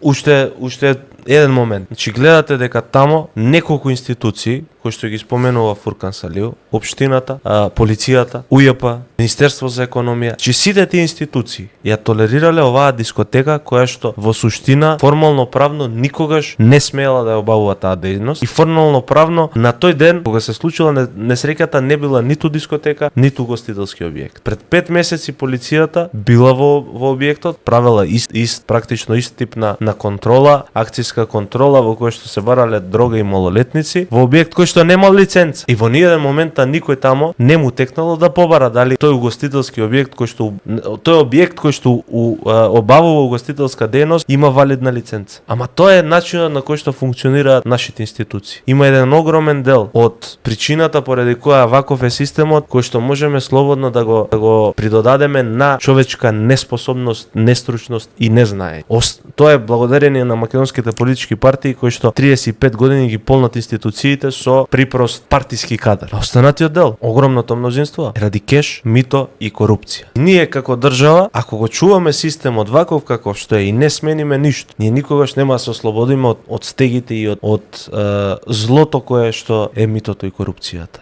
Уште еден момент. Значи гледате дека тамо неколку институции кои што ги споменува Фуркан Салио, општината, полицијата, УЈП, Министерство за економија, че сите тие институции ја толерирале оваа дискотека која што во суштина формално правно никогаш не смеела да ја обавува таа дејност и формално правно на тој ден кога се случила несреќата не била ниту дискотека, ниту гостителски објект. Пред 5 месеци полицијата била во објектот, правела практично ист тип на контрола, акцијска контрола во која што се барале дрога и малолетници, во објект кој што немал лиценца. И во ниеден момент никој тамо не му текнало да побара дали тој угостителски објект кој што обавува угостителска дејност има валидна лиценца. Ама тоа е начинот на кој што функционираат нашите институции. Има еден огромен дел од причината поради која ваков е системот кој што можеме слободно да го придодадеме на човечка неспособност, нестручност и незнаење. Тоа е благодарение на македонските политички партии кои што 35 години ги полнат институциите со припрост партиски кадар. А останатиот дел, огромното мнозинство, ради кеш, мито и корупција. Ние како држава, ако го чуваме системот ваков каков што е и не смениме ништо, ние никогаш нема да се ослободиме од стегите и од злото кое што е митото и корупцијата.